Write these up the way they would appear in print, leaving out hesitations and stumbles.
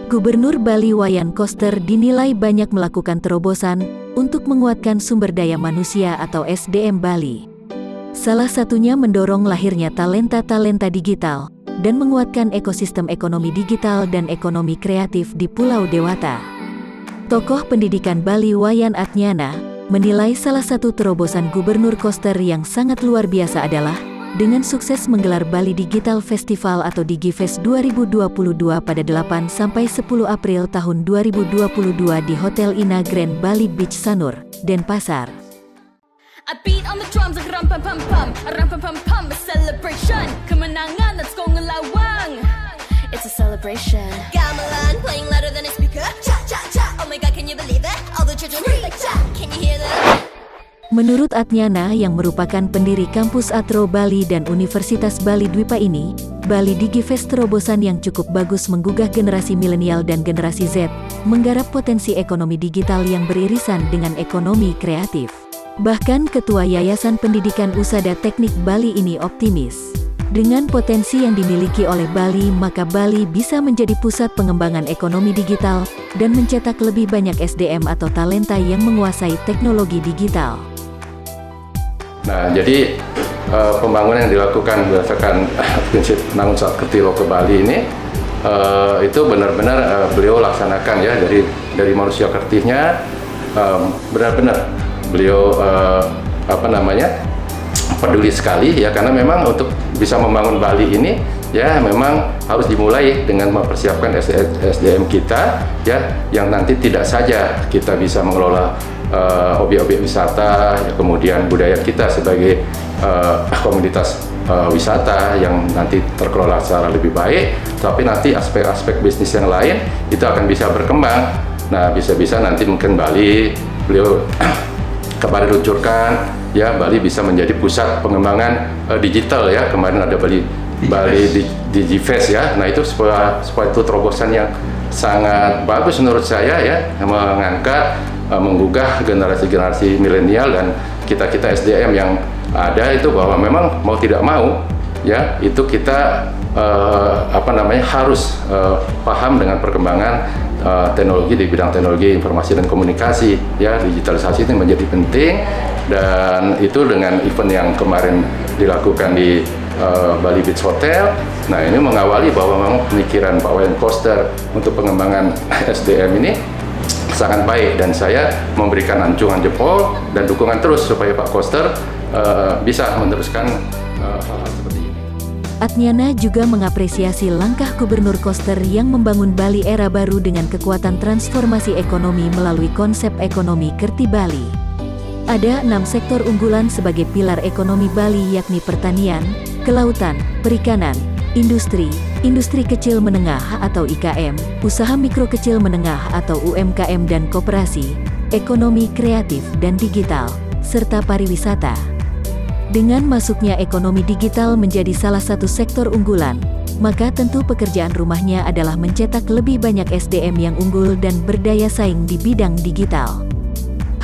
Gubernur Bali Wayan Koster dinilai banyak melakukan terobosan untuk menguatkan sumber daya manusia atau SDM Bali. Salah satunya mendorong lahirnya talenta-talenta digital dan menguatkan ekosistem ekonomi digital dan ekonomi kreatif di Pulau Dewata. Tokoh pendidikan Bali Wayan Atnyana menilai salah satu terobosan Gubernur Koster yang sangat luar biasa adalah dengan sukses menggelar Bali Digital Festival atau DigiFest 2022 pada 8-10 April tahun 2022 di Hotel Ina Grand Bali Beach Sanur, Denpasar. I beat on the drums like ram pam pam pam, a celebration. Kemenangan, let's go ngelawang. It's a celebration. Gamelan playing louder than a speaker. Cha cha cha. Oh my god, can you believe it? All the children scream like cha. Can you hear that? Menurut Atnyana yang merupakan pendiri kampus Atro Bali dan Universitas Bali Dwipa ini, Bali DigiFest terobosan yang cukup bagus menggugah generasi milenial dan generasi Z, menggarap potensi ekonomi digital yang beririsan dengan ekonomi kreatif. Bahkan Ketua Yayasan Pendidikan Usada Teknik Bali ini optimis. Dengan potensi yang dimiliki oleh Bali, maka Bali bisa menjadi pusat pengembangan ekonomi digital dan mencetak lebih banyak SDM atau talenta yang menguasai teknologi digital. Nah, jadi pembangunan yang dilakukan berdasarkan prinsip Nangun Satketilo ke Bali ini itu benar-benar beliau laksanakan ya dari manusia kreatifnya, benar-benar beliau peduli sekali ya, karena memang untuk bisa membangun Bali ini ya memang harus dimulai dengan mempersiapkan SDM kita ya, yang nanti tidak saja kita bisa mengelola objek-objek wisata ya, kemudian budaya kita sebagai komunitas wisata yang nanti terkelola secara lebih baik, tapi nanti aspek-aspek bisnis yang lain itu akan bisa berkembang. Nah, bisa-bisa nanti mungkin Bali, beliau kemarin luncurkan ya, Bali bisa menjadi pusat pengembangan digital ya, kemarin ada Bali DigiFest ya. Nah, itu sebuah itu terobosan yang sangat bagus menurut saya ya, mengangkat menggugah generasi-generasi milenial dan kita SDM yang ada itu, bahwa memang mau tidak mau ya itu kita harus paham dengan perkembangan teknologi di bidang teknologi informasi dan komunikasi ya. Digitalisasi ini menjadi penting, dan itu dengan event yang kemarin dilakukan di Bali Beach Hotel. Nah, ini mengawali bahwa memang pemikiran Pak Wayan Koster untuk pengembangan SDM ini sangat baik, dan saya memberikan anjungan jempol dan dukungan terus supaya Pak Koster bisa meneruskan hal-hal seperti ini. Atnyana juga mengapresiasi langkah Gubernur Koster yang membangun Bali era baru dengan kekuatan transformasi ekonomi melalui konsep ekonomi Kerti Bali. Ada 6 sektor unggulan sebagai pilar ekonomi Bali, yakni pertanian, kelautan, perikanan, industri kecil menengah atau IKM, usaha mikro kecil menengah atau UMKM dan koperasi, ekonomi kreatif dan digital, serta pariwisata. Dengan masuknya ekonomi digital menjadi salah satu sektor unggulan, maka tentu pekerjaan rumahnya adalah mencetak lebih banyak SDM yang unggul dan berdaya saing di bidang digital.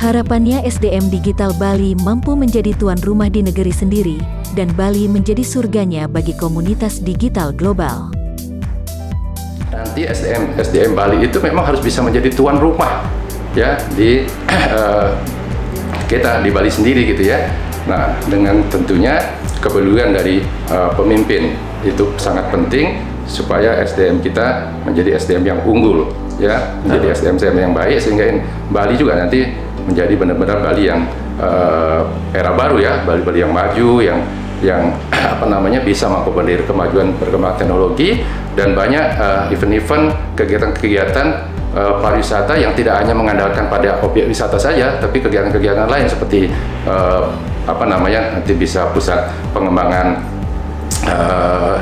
Harapannya SDM digital Bali mampu menjadi tuan rumah di negeri sendiri, dan Bali menjadi surganya bagi komunitas digital global. Nanti SDM Bali itu memang harus bisa menjadi tuan rumah ya di kita di Bali sendiri gitu ya. Nah, dengan tentunya kepedulian dari pemimpin itu sangat penting supaya SDM kita menjadi SDM yang unggul ya, menjadi SDM yang baik, sehingga Bali juga nanti menjadi benar-benar Bali yang era baru ya, Bali yang maju, yang bisa mengakomodir kemajuan perkembangan teknologi, dan banyak event-event, kegiatan-kegiatan pariwisata yang tidak hanya mengandalkan pada objek wisata saja, tapi kegiatan-kegiatan lain seperti nanti bisa pusat pengembangan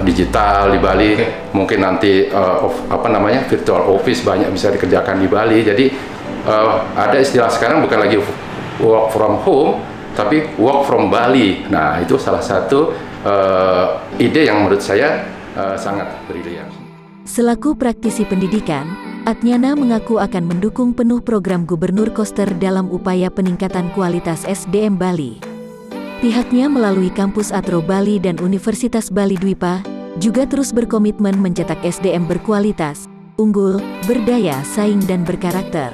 digital di Bali. Mungkin nanti virtual office banyak bisa dikerjakan di Bali. Jadi ada istilah sekarang bukan lagi work from home, tapi work from Bali. Nah, itu salah satu ide yang menurut saya sangat brilian. Selaku praktisi pendidikan, Atnyana mengaku akan mendukung penuh program Gubernur Koster dalam upaya peningkatan kualitas SDM Bali. Pihaknya melalui kampus Atro Bali dan Universitas Bali Dwipa juga terus berkomitmen mencetak SDM berkualitas unggul, berdaya saing dan berkarakter.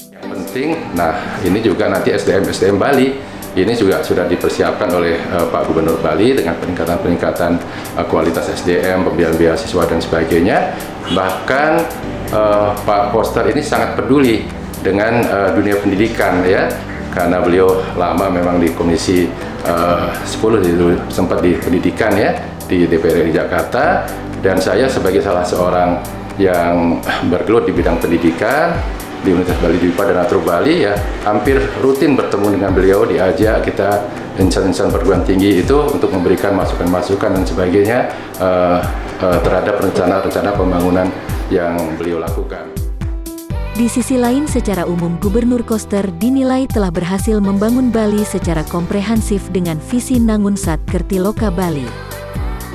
Yang penting, nah ini juga nanti SDM Bali ini juga sudah dipersiapkan oleh Pak Gubernur Bali dengan peningkatan kualitas SDM, pembiayaan beasiswa dan sebagainya. Bahkan Pak Koster ini sangat peduli dengan dunia pendidikan ya, karena beliau lama memang di Komisi 10 itu sempat di pendidikan ya di DPR RI Jakarta, dan saya sebagai salah seorang yang bergelut di bidang pendidikan di Universitas Bali Dwi Pa dan Atro Bali ya, hampir rutin bertemu dengan beliau, diajak kita insan-insan perguruan tinggi itu untuk memberikan masukan-masukan dan sebagainya terhadap rencana-rencana pembangunan yang beliau lakukan. Di sisi lain, secara umum Gubernur Koster dinilai telah berhasil membangun Bali secara komprehensif dengan visi Nangunsat Kertiloka Bali.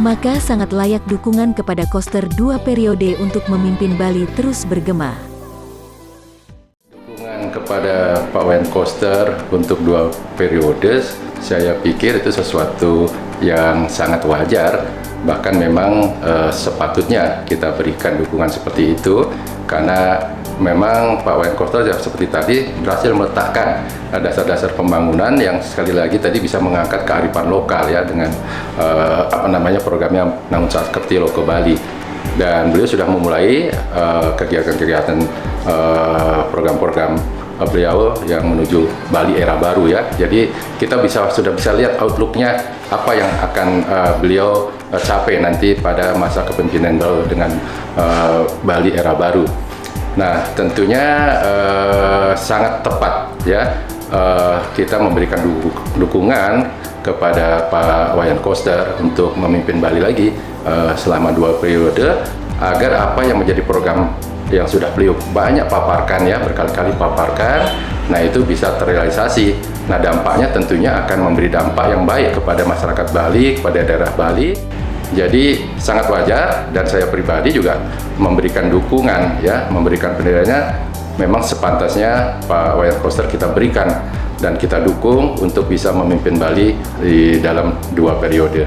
Maka sangat layak dukungan kepada Koster 2 periode untuk memimpin Bali terus bergema. Dukungan kepada Pak Wayan Koster untuk 2 periode, saya pikir itu sesuatu yang sangat wajar. Bahkan memang sepatutnya kita berikan dukungan seperti itu, karena memang Pak Wayan Koster seperti tadi berhasil meletakkan dasar-dasar pembangunan yang sekali lagi tadi bisa mengangkat kearifan lokal ya dengan programnya Nangunsat Kertiloka Bali, dan beliau sudah memulai kegiatan-kegiatan program-program beliau yang menuju Bali era baru ya. Jadi kita sudah bisa lihat outlooknya apa yang akan beliau capai nanti pada masa kepemimpinan beliau dengan Bali era baru. Nah, tentunya sangat tepat ya kita memberikan dukungan kepada Pak Wayan Koster untuk memimpin Bali lagi selama 2 periode, agar apa yang menjadi program yang sudah beliau banyak paparkan ya, berkali-kali paparkan, nah itu bisa terrealisasi. Nah, dampaknya tentunya akan memberi dampak yang baik kepada masyarakat Bali, kepada daerah Bali. Jadi sangat wajar, dan saya pribadi juga memberikan dukungan ya, memberikan penilaiannya. Memang sepantasnya Pak Wayan Koster kita berikan dan kita dukung untuk bisa memimpin Bali di dalam 2 periode.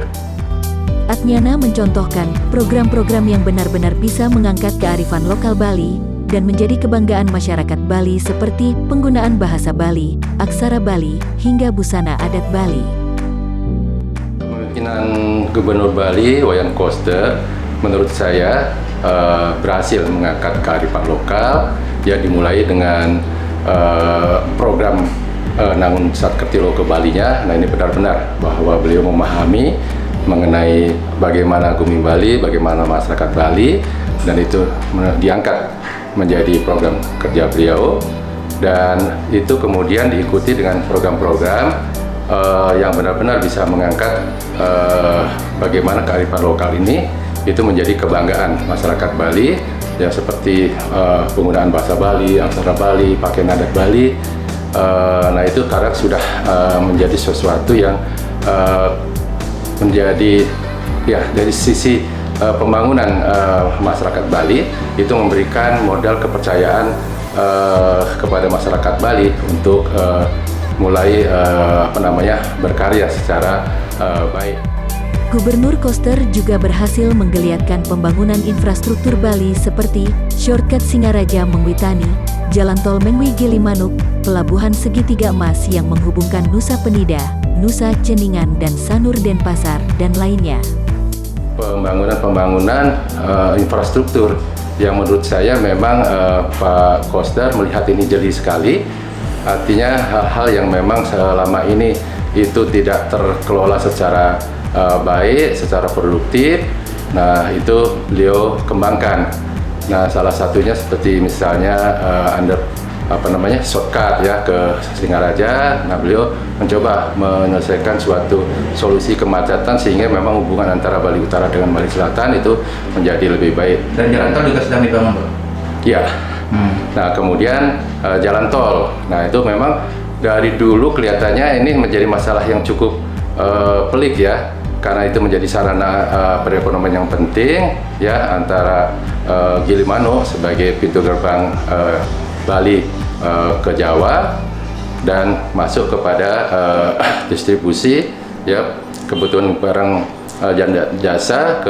Atnyana mencontohkan program-program yang benar-benar bisa mengangkat kearifan lokal Bali dan menjadi kebanggaan masyarakat Bali seperti penggunaan bahasa Bali, aksara Bali, hingga busana adat Bali. Kepemimpinan Gubernur Bali Wayan Koster menurut saya berhasil mengangkat kearifan lokal ya, dimulai dengan program Nangunsat Kertiloka Balinya. Nah, ini benar-benar bahwa beliau memahami mengenai bagaimana Gumi Bali, bagaimana masyarakat Bali, dan itu diangkat menjadi program kerja beliau, dan itu kemudian diikuti dengan program-program yang benar-benar bisa mengangkat bagaimana kearifan lokal ini itu menjadi kebanggaan masyarakat Bali ya, seperti penggunaan bahasa Bali, aksara Bali, pakaian adat Bali. Nah, itu karena sudah menjadi sesuatu yang menjadi ya dari sisi pembangunan masyarakat Bali itu memberikan modal kepercayaan kepada masyarakat Bali untuk mulai berkarya secara baik. Gubernur Koster juga berhasil menggeliatkan pembangunan infrastruktur Bali seperti shortcut Singaraja Mengwitani, jalan tol Mengwi Gilimanuk, pelabuhan segitiga emas yang menghubungkan Nusa Penida, Nusa Ceningan dan Sanur Denpasar, dan lainnya. Pembangunan infrastruktur yang menurut saya memang Pak Koster melihat ini jeli sekali, artinya hal-hal yang memang selama ini itu tidak terkelola secara baik, secara produktif. Nah, itu beliau kembangkan. Nah, salah satunya seperti misalnya shortcut ya ke Singaraja. Nah, beliau mencoba menyelesaikan suatu solusi kemacetan sehingga memang hubungan antara Bali Utara dengan Bali Selatan itu menjadi lebih baik. Dan jalan tol juga sedang dibangun, Pak? Iya. Nah, kemudian jalan tol. Nah, itu memang dari dulu kelihatannya ini menjadi masalah yang cukup pelik ya, karena itu menjadi sarana perekonomian yang penting ya, antara Gilimanuk sebagai pintu gerbang Bali ke Jawa dan masuk kepada distribusi ya kebutuhan barang jasa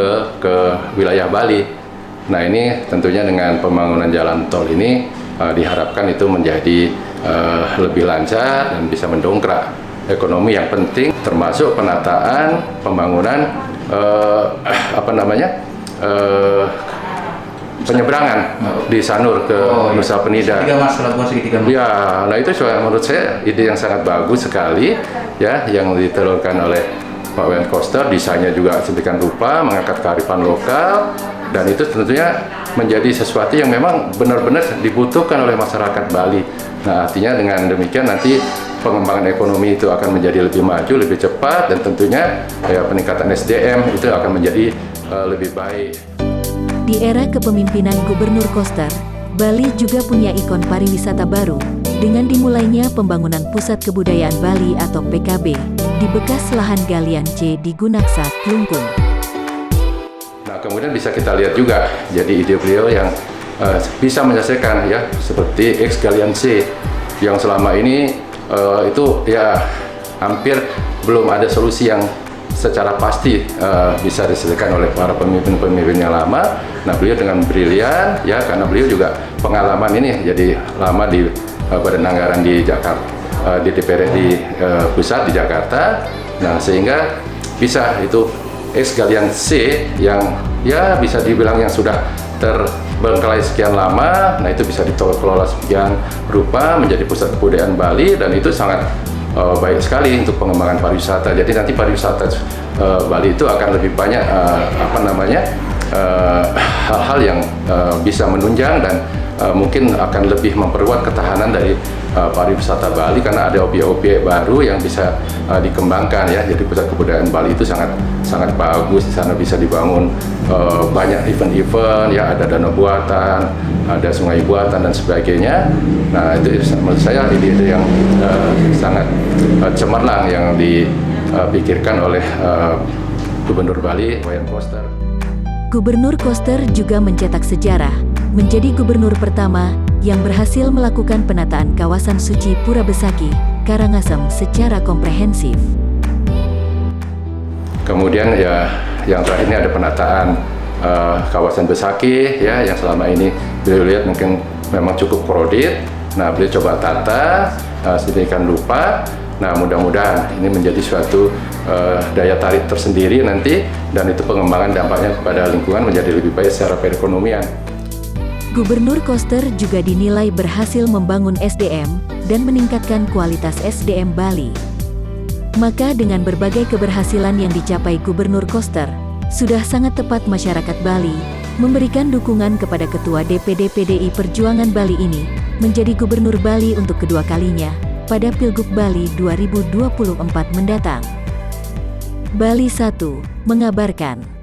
ke wilayah Bali. Nah ini tentunya dengan pembangunan jalan tol ini diharapkan itu menjadi lebih lancar dan bisa mendongkrak ekonomi yang penting, termasuk penataan pembangunan penyeberangan di Sanur ke Nusa Penida. Ya, nah itu menurut saya ide yang sangat bagus sekali ya, yang ditelurkan oleh Pak Wayan Koster. Desainnya juga sedemikian rupa, mengangkat kearifan lokal, dan itu tentunya menjadi sesuatu yang memang benar-benar dibutuhkan oleh masyarakat Bali. Nah, artinya dengan demikian nanti pengembangan ekonomi itu akan menjadi lebih maju, lebih cepat, dan tentunya ya, peningkatan SDM itu akan menjadi lebih baik. Di era kepemimpinan Gubernur Koster, Bali juga punya ikon pariwisata baru dengan dimulainya pembangunan Pusat Kebudayaan Bali atau PKB di bekas lahan galian C di Gunaksa, Klungkung. Nah, kemudian bisa kita lihat juga jadi ide beliau yang bisa menyelesaikan ya, seperti X galian C yang selama ini itu ya hampir belum ada solusi yang secara pasti bisa diselesaikan oleh para pemimpin-pemimpin yang lama. Nah, beliau dengan brilian ya, karena beliau juga pengalaman ini jadi lama di Badan Anggaran di Jakarta, di DPR di pusat di Jakarta. Nah, sehingga bisa itu X galian C yang ya bisa dibilang yang sudah terbengkalai sekian lama. Nah, itu bisa dikelola sekian rupa menjadi pusat kebudayaan Bali, dan itu sangat baik sekali untuk pengembangan pariwisata. Jadi nanti pariwisata Bali itu akan lebih banyak hal-hal yang bisa menunjang dan mungkin akan lebih memperkuat ketahanan dari pariwisata Bali, karena ada objek-objek baru yang bisa dikembangkan ya. Jadi pusat kebudayaan Bali itu sangat bagus. Di sana bisa dibangun banyak event-event ya, ada danau buatan, ada sungai buatan dan sebagainya. Nah, itu menurut saya ide-ide yang sangat cemerlang yang dipikirkan oleh Gubernur Bali Wayan Koster. Gubernur Koster juga mencetak sejarah, menjadi gubernur pertama yang berhasil melakukan penataan kawasan suci Pura Besaki, Karangasem secara komprehensif. Kemudian ya yang terakhir ini ada penataan kawasan Besaki ya, yang selama ini beliau lihat mungkin memang cukup krodit. Nah, beliau coba tata sedemikian rupa. Nah, mudah-mudahan ini menjadi suatu daya tarik tersendiri nanti, dan itu pengembangan dampaknya kepada lingkungan menjadi lebih baik secara perekonomian. Gubernur Koster juga dinilai berhasil membangun SDM dan meningkatkan kualitas SDM Bali. Maka dengan berbagai keberhasilan yang dicapai Gubernur Koster, sudah sangat tepat masyarakat Bali memberikan dukungan kepada Ketua DPD PDI Perjuangan Bali ini menjadi Gubernur Bali untuk kedua kalinya pada Pilgub Bali 2024 mendatang. Bali 1 mengabarkan.